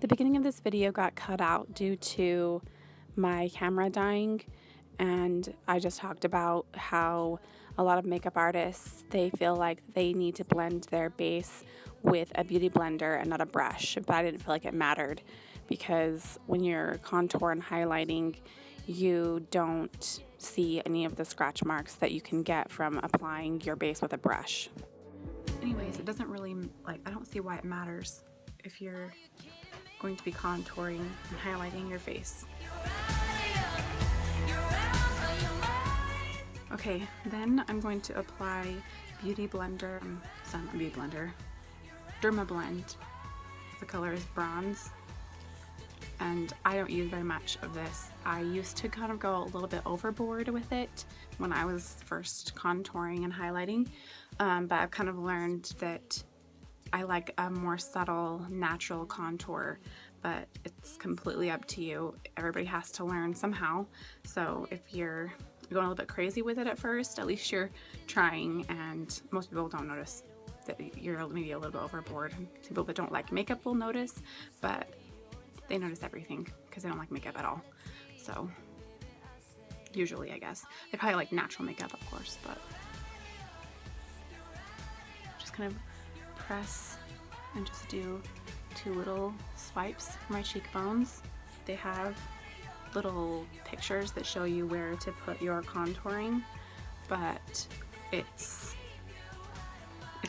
The beginning of this video got cut out due to my camera dying, and I just talked about how a lot of makeup artists, they feel like they need to blend their base with a beauty blender and not a brush, but I didn't feel like it mattered because when you're contour and highlighting, you don't see any of the scratch marks that you can get from applying your base with a brush. Anyways, it doesn't really, I don't see why it matters if you're going to be contouring and highlighting your face. Okay, then I'm going to apply Beauty Blender, Derma Blend. The color is bronze, and I don't use very much of this. I used to kind of go a little bit overboard with it when I was first contouring and highlighting, but I've kind of learned that I like a more subtle, natural contour, but it's completely up to you. Everybody has to learn somehow, so if you're going a little bit crazy with it at first, at least you're trying, and most people don't notice that you're maybe a little bit overboard. People that don't like makeup will notice, but they notice everything because they don't like makeup at all. So usually, I guess they probably like natural makeup, of course, but just kind of press and just do two little swipes for my cheekbones. They have little pictures that show you where to put your contouring, but it's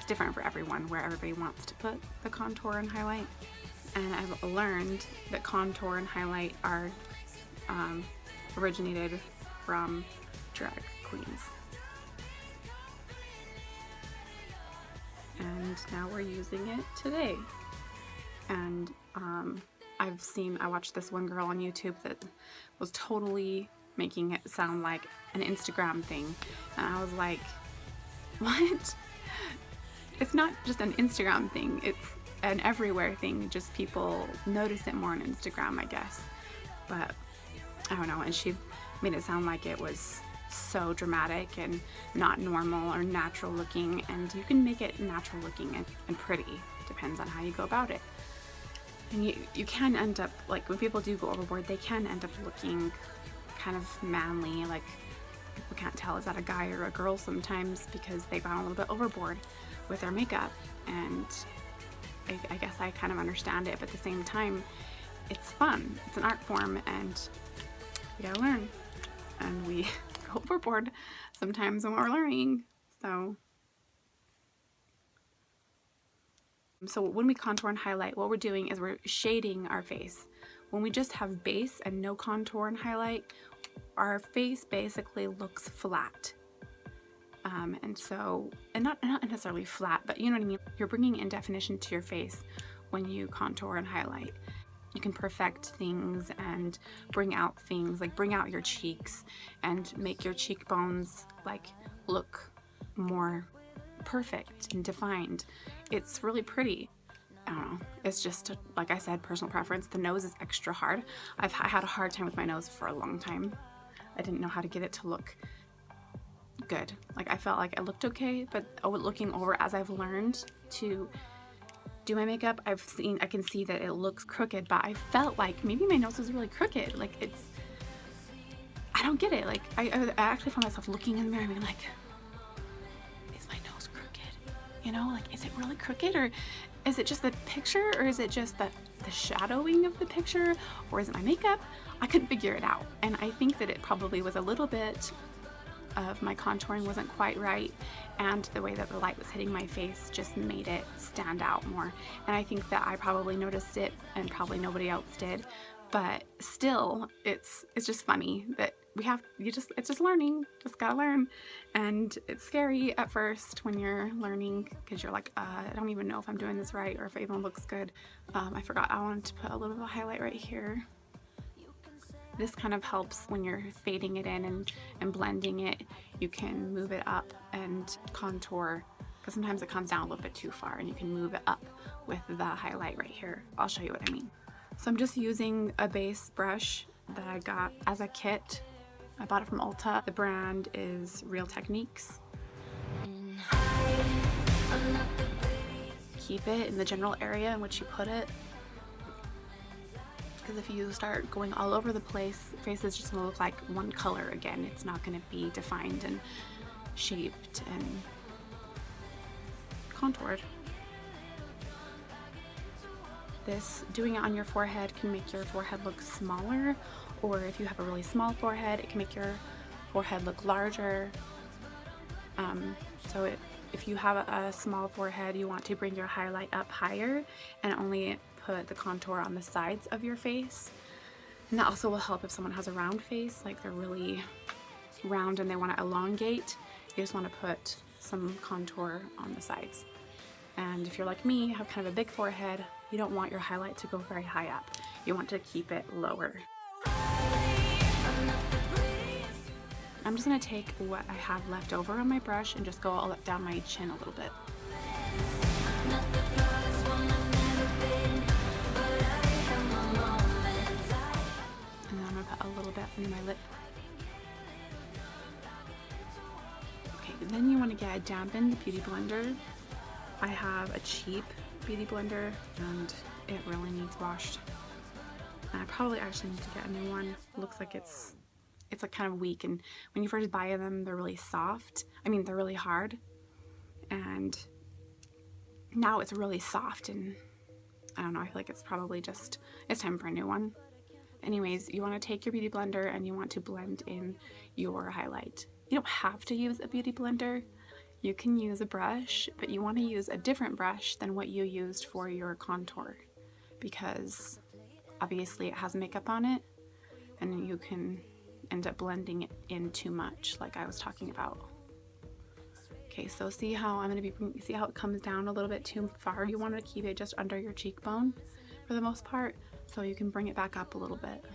different for everyone where everybody wants to put the contour and highlight. And I've learned that contour and highlight are originated from drag queens. And now we're using it today. And I watched this one girl on YouTube that was totally making it sound like an Instagram thing. And I was like, what? It's not just an Instagram thing, it's an everywhere thing. Just people notice it more on Instagram, I guess. But I don't know. And she made it sound like it was so dramatic and not normal or natural looking. And you can make it natural looking and pretty. Depends on how you go about it. And you can end up, like when people do go overboard, they can end up looking kind of manly, like people can't tell is that a guy or a girl sometimes because they've gone a little bit overboard with their makeup. And I guess I kind of understand it, but at the same time, it's fun. It's an art form, and we gotta learn. And we go overboard sometimes when we're learning. So when we contour and highlight, what we're doing is we're shading our face. When we just have base and no contour and highlight, our face basically looks flat. And not necessarily flat, but you know what I mean? You're bringing in definition to your face when you contour and highlight. You can perfect things and bring out things, like bring out your cheeks and make your cheekbones like look more perfect and defined. It's really pretty. I don't know, it's just, like I said, personal preference. The nose is extra hard. I had a hard time with my nose for a long time. I didn't know how to get it to look good. Like I felt like it looked okay, but looking over as I've learned to do my makeup, I can see that it looks crooked, but I felt like maybe my nose was really crooked. Like I don't get it. Like I actually found myself looking in the mirror and being like, is my nose crooked? You know, like is it really crooked, or is it just the picture, or is it just the shadowing of the picture, or is it my makeup? I couldn't figure it out. And I think that it probably was a little bit of my contouring wasn't quite right, and the way that the light was hitting my face just made it stand out more. And I think that I probably noticed it and probably nobody else did, but still it's just funny that it's just learning, just gotta learn. And it's scary at first when you're learning because you're like, I don't even know if I'm doing this right or if it even looks good. I forgot I wanted to put a little bit of highlight right here. This kind of helps when you're fading it in and blending it. You can move it up and contour, because sometimes it comes down a little bit too far, and you can move it up with the highlight right here. I'll show you what I mean. So I'm just using a base brush that I got as a kit. I bought it from Ulta. The brand is Real Techniques. Keep it in the general area in which you put it. because if you start going all over the place, your face is just going to look like one color again. It's not going to be defined and shaped and contoured. Doing it on your forehead can make your forehead look smaller, or if you have a really small forehead, it can make your forehead look larger. If you have a small forehead, you want to bring your highlight up higher and only put the contour on the sides of your face. And that also will help if someone has a round face, like they're really round and they want to elongate. You just want to put some contour on the sides. And if you're like me, have kind of a big forehead, you don't want your highlight to go very high up. You want to keep it lower. I'm just going to take what I have left over on my brush and just go all up down my chin a little bit. And then I'm going to put a little bit under my lip. Okay, then you want to get a dampened beauty blender. I have a cheap beauty blender and it really needs washed. And I probably actually need to get a new one. It looks like it's like kind of weak, and when you first buy them, they're really soft. I mean, they're really hard, and now it's really soft, and I don't know, I feel like it's probably just, it's time for a new one. Anyways, you want to take your beauty blender and you want to blend in your highlight. You don't have to use a beauty blender. You can use a brush, but you want to use a different brush than what you used for your contour, because obviously it has makeup on it, and you can end up blending it in too much, like I was talking about. Okay, so see how see how it comes down a little bit too far? You want to keep it just under your cheekbone for the most part, so you can bring it back up a little bit.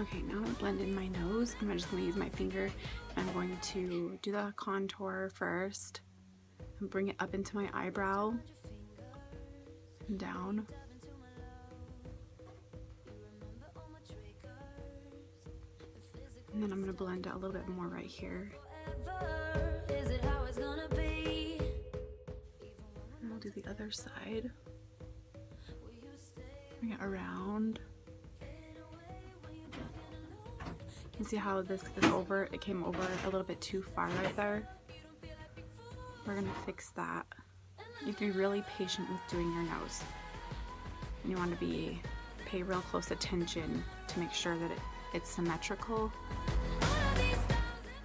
Okay, now I'm going to blend in my nose. I'm just going to use my finger. I'm going to do the contour first and bring it up into my eyebrow and down. And then I'm going to blend it a little bit more right here. And I'll do the other side. Bring it around. You see how this is over? It came over a little bit too far right there. We're gonna fix that. You have to be really patient with doing your nose. And you want to pay real close attention to make sure that it's symmetrical.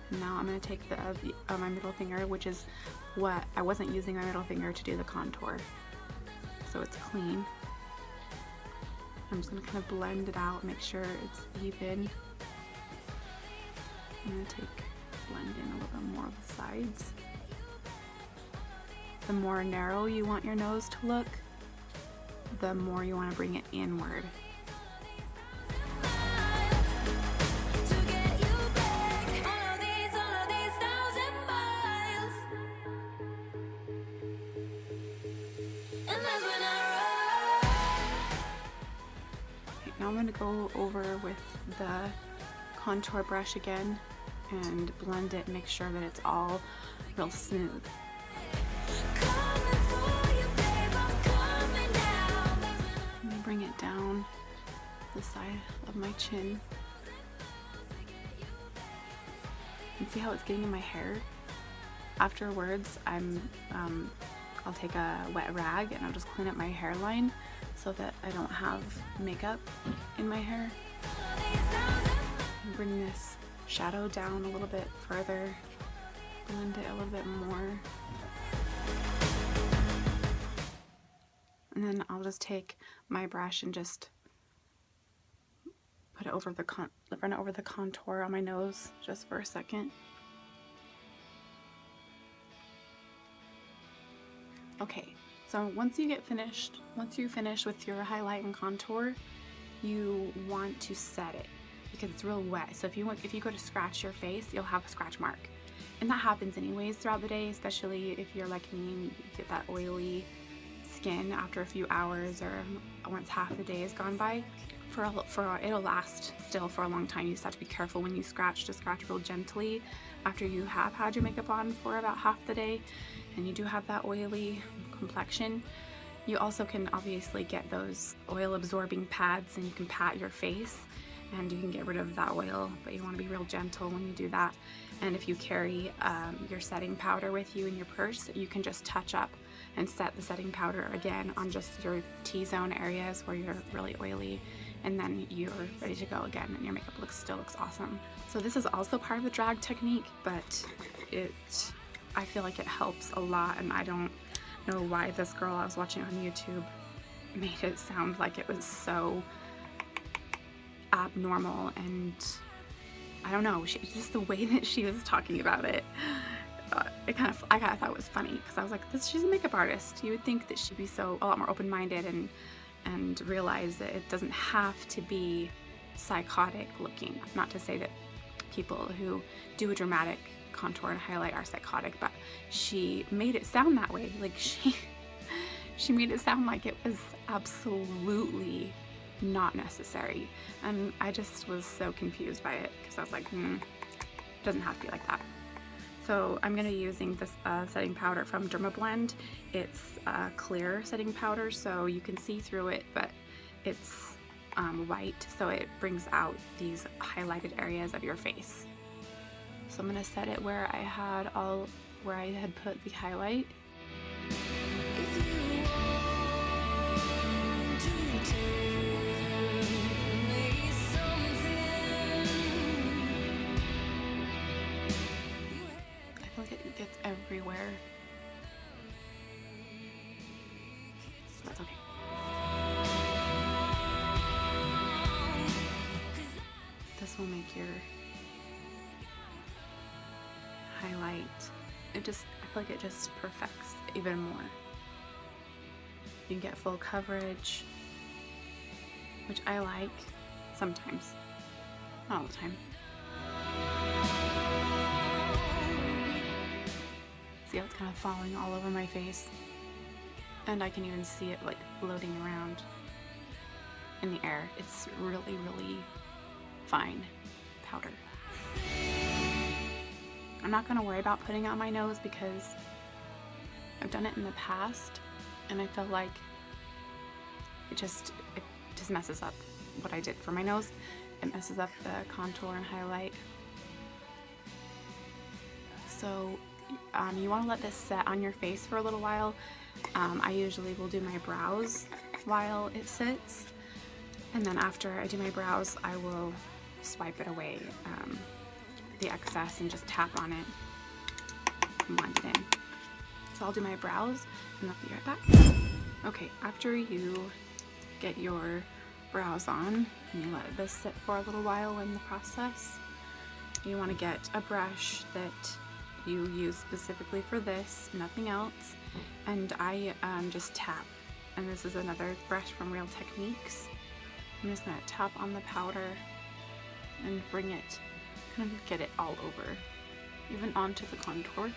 And now I'm gonna take my middle finger, which is what I wasn't using my middle finger to do the contour, so it's clean. I'm just gonna kind of blend it out, make sure it's even. I'm going to blend in a little bit more of the sides. The more narrow you want your nose to look, the more you want to bring it inward. Okay, now I'm going to go over with the contour brush again and blend it, make sure that it's all real smooth. Let me bring it down the side of my chin. And see how it's getting in my hair? Afterwards, I'll take a wet rag and I'll just clean up my hairline so that I don't have makeup in my hair. And bring this shadow down a little bit further, blend it a little bit more. And then I'll just take my brush and just put it over run it over the contour on my nose just for a second. Okay, so once you finish with your highlight and contour, you want to set it because it's real wet. So if you go to scratch your face, you'll have a scratch mark. And that happens anyways throughout the day, especially if you're like me and you get that oily skin after a few hours or once half the day has gone by. It'll last still for a long time. You just have to be careful when you scratch to scratch real gently after you have had your makeup on for about half the day and you do have that oily complexion. You also can obviously get those oil absorbing pads and you can pat your face and you can get rid of that oil, but you want to be real gentle when you do that. And if you carry your setting powder with you in your purse, you can just touch up and set the setting powder again on just your T-zone areas where you're really oily, and then you're ready to go again and your makeup still looks awesome. So this is also part of the drag technique, but I feel like it helps a lot, and I don't know why this girl I was watching on YouTube made it sound like it was so abnormal, and I don't know, just the way that she was talking about it, I kind of thought it was funny because I was like, she's a makeup artist. You would think that she'd be a lot more open-minded and realize that it doesn't have to be psychotic looking. Not to say that people who do a dramatic contour and highlight are psychotic, but she made it sound that way. Like she made it sound like it was absolutely not necessary, and I just was so confused by it because I was like, it doesn't have to be like that. So I'm going to be using this setting powder from Dermablend. It's a clear setting powder, so you can see through it, but it's white, so it brings out these highlighted areas of your face. So I'm going to set it where I had put the highlight. It gets everywhere. That's okay. This will make your highlight, I feel like it just perfects even more. You can get full coverage, which I like sometimes, not all the time. See how it's kind of falling all over my face, and I can even see it like floating around in the air. It's really, really fine powder. I'm not going to worry about putting it on my nose because I've done it in the past and I feel like it just messes up what I did for my nose. It messes up the contour and highlight. So you want to let this set on your face for a little while. I usually will do my brows while it sits, and then after I do my brows I will swipe it away, the excess, and just tap on it and blend it in. So I'll do my brows and I'll be right back. Okay, after you get your brows on and you let this sit for a little while in the process, you want to get a brush that you use specifically for this, nothing else, and I just tap, and this is another brush from Real Techniques. I'm just going to tap on the powder and bring it, kind of get it all over, even onto the contour.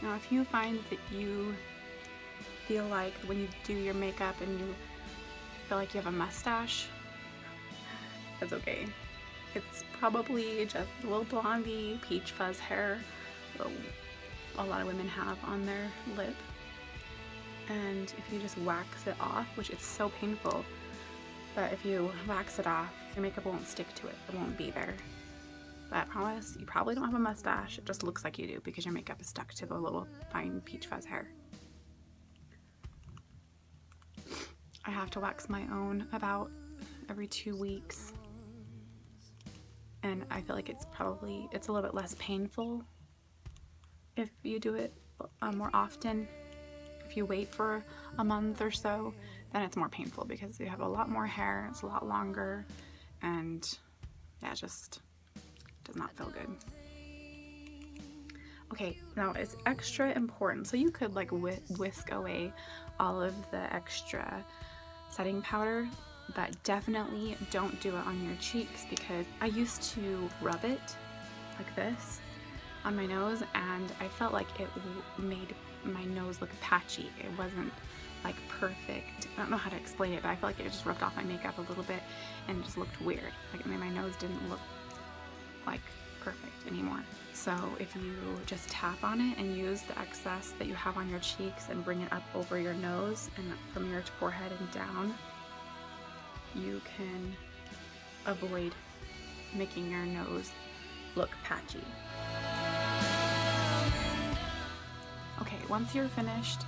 Now if you find that you feel like when you do your makeup and you feel like you have a mustache, that's okay. It's probably just a little blondie peach fuzz hair that a lot of women have on their lip. And if you just wax it off, which it's so painful, but if you wax it off, your makeup won't stick to it. It won't be there. But I promise, you probably don't have a mustache. It just looks like you do because your makeup is stuck to the little fine peach fuzz hair. I have to wax my own about every 2 weeks. And I feel like it's a little bit less painful if you do it more often. If you wait for a month or so, then it's more painful because you have a lot more hair, it's a lot longer, and yeah, just does not feel good. Okay, now it's extra important. So you could like whisk away all of the extra setting powder, but definitely don't do it on your cheeks, because I used to rub it like this on my nose and I felt like it made my nose look patchy. It wasn't like perfect. I don't know how to explain it, but I felt like it just rubbed off my makeup a little bit and it just looked weird. Like, I mean, my nose didn't look like perfect anymore. So if you just tap on it and use the excess that you have on your cheeks and bring it up over your nose and from your forehead and down, you can avoid making your nose look patchy. Okay, once you're finished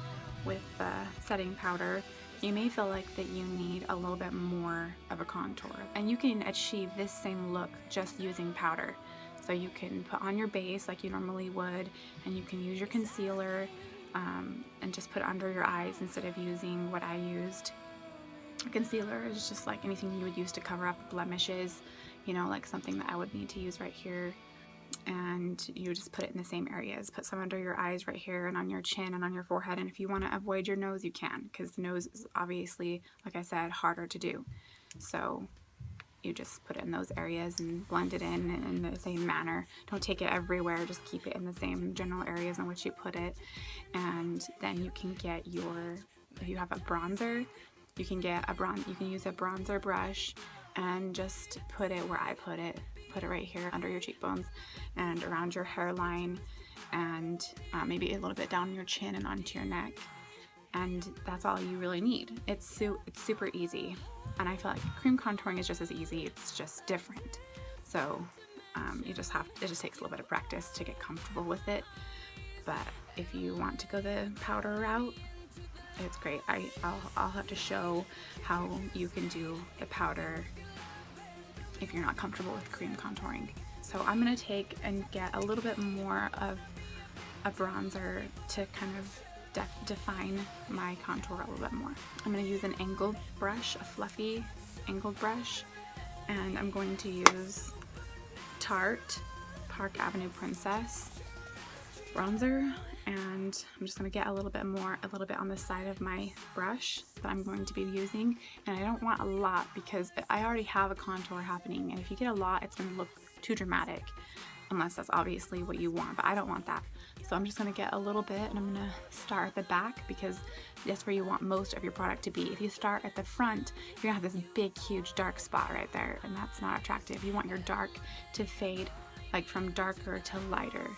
with the setting powder, you may feel like that you need a little bit more of a contour, and you can achieve this same look just using powder. So you can put on your base like you normally would, and you can use your concealer and just put it under your eyes instead of using what I used. Concealer is just like anything you would use to cover up blemishes, you know, like something that I would need to use right here. And you just put it in the same areas. Put some under your eyes right here and on your chin and on your forehead. And if you want to avoid your nose, you can, because the nose is obviously, like I said, harder to do. So you just put it in those areas and blend it in the same manner. Don't take it everywhere, just keep it in the same general areas in which you put it. And then you can get your, if you have a bronzer, you can get a you can use a bronzer brush and just put it where I put it. Put it right here under your cheekbones and around your hairline, and maybe a little bit down your chin and onto your neck. And that's all you really need. It's super easy. And I feel like cream contouring is just as easy, it's just different. So you just have, it just takes a little bit of practice to get comfortable with it. But if you want to go the powder route, it's great. I'll have to show how you can do the powder if you're not comfortable with cream contouring. So I'm gonna take and get a little bit more of a bronzer to kind of define my contour a little bit more. I'm gonna use an angled brush, a fluffy angled brush, and I'm going to use Tarte Park Avenue Princess bronzer, and I'm just going to get a little bit on the side of my brush that I'm going to be using. And I don't want a lot because I already have a contour happening, and if you get a lot, it's going to look too dramatic, unless that's obviously what you want, but I don't want that. So I'm just going to get a little bit, and I'm going to start at the back because that's where you want most of your product to be. If you start at the front, you're going to have this big, huge dark spot right there, and that's not attractive. You want your dark to fade, like from darker to lighter.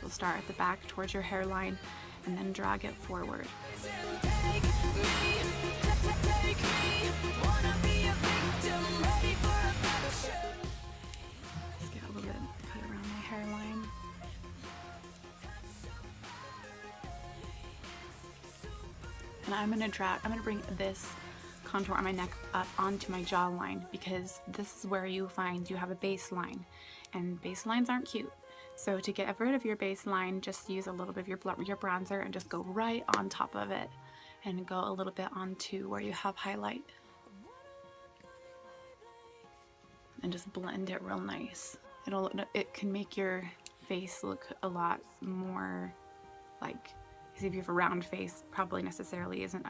So start at the back towards your hairline and then drag it forward. Just get a little bit cut around my hairline. And I'm gonna bring this contour on my neck up onto my jawline, because this is where you find you have a baseline, and baselines aren't cute. So to get rid of your baseline, just use a little bit of your bronzer and just go right on top of it and go a little bit onto where you have highlight. And just blend it real nice. It can make your face look a lot more like, because if you have a round face, probably necessarily isn't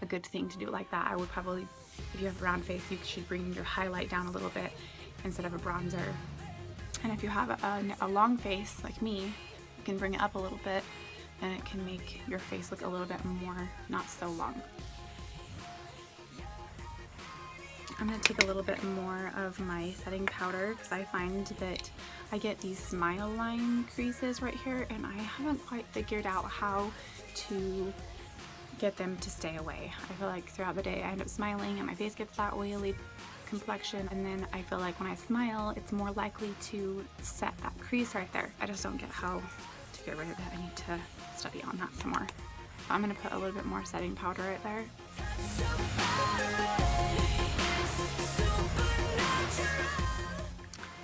a good thing to do like that. I would probably, if you have a round face, you should bring your highlight down a little bit instead of a bronzer. And if you have a long face like me, you can bring it up a little bit, and it can make your face look a little bit more not so long. I'm going to take a little bit more of my setting powder because I find that I get these smile line creases right here, and I haven't quite figured out how to get them to stay away. I feel like throughout the day I end up smiling and my face gets that oily complexion, and then I feel like when I smile it's more likely to set that crease right there. I just don't get how to get rid of it. I need to study on that some more. So I'm going to put a little bit more setting powder right there.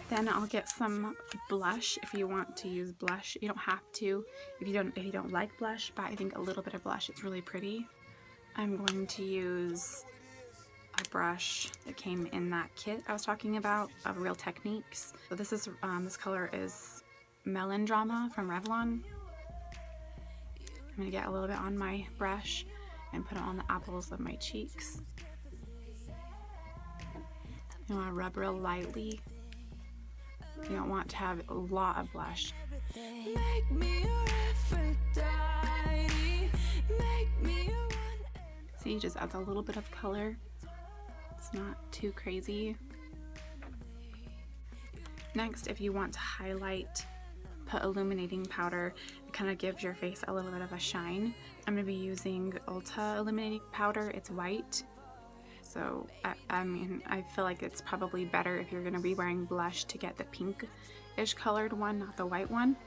Then I'll get some blush if you want to use blush. You don't have to if you don't like blush, but I think a little bit of blush is really pretty. I'm going to use a brush that came in that kit I was talking about of Real Techniques. So this is this color is Melon Drama from Revlon. I'm gonna get a little bit on my brush and put it on the apples of my cheeks. You want to rub real lightly. You don't want to have a lot of blush. See, just adds a little bit of color. It's not too crazy. Next, if you want to highlight, put illuminating powder. It kind of gives your face a little bit of a shine. I'm going to be using Ulta illuminating powder. It's white. So, I mean, I feel like it's probably better if you're going to be wearing blush to get the pink-ish colored one, not the white one.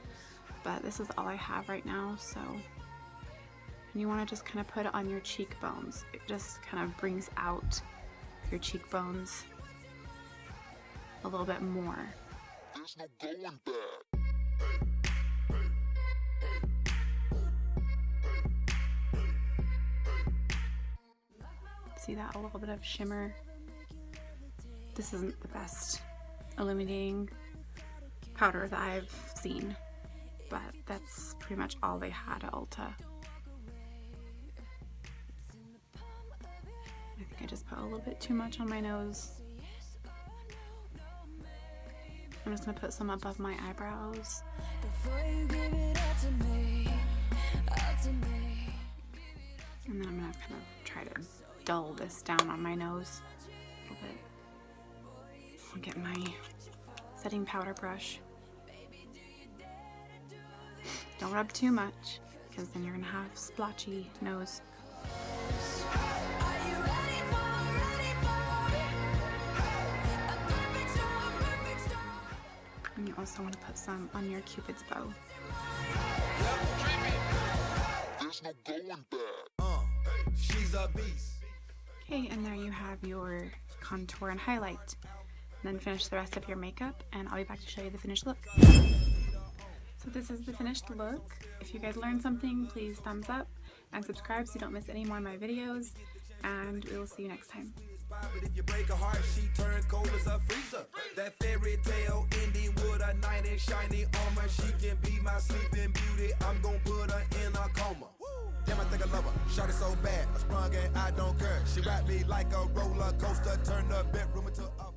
But this is all I have right now, so. And you want to just kind of put it on your cheekbones. It just kind of brings out your cheekbones a little bit more. There's no going back. See that? A little bit of shimmer. This isn't the best illuminating powder that I've seen, but that's pretty much all they had at Ulta. I think I just put a little bit too much on my nose. I'm just gonna put some above my eyebrows. And then I'm gonna kind of try to dull this down on my nose a little bit. I'll get my setting powder brush. Don't rub too much, because then you're gonna have splotchy nose. And you also want to put some on your Cupid's bow. There's no going back. She's a beast. Okay, and there you have your contour and highlight. And then finish the rest of your makeup, and I'll be back to show you the finished look. So this is the finished look. If you guys learned something, please thumbs up and subscribe so you don't miss any more of my videos. And we will see you next time. But if you break her heart, she turn cold as a freezer. That fairy tale ending with a knight in shiny armor. She can be my sleeping beauty. I'm gonna put her in a coma. Damn, I think I love her. Shot it so bad, I sprung and I don't care. She wrapped me like a roller coaster, turned the bedroom into a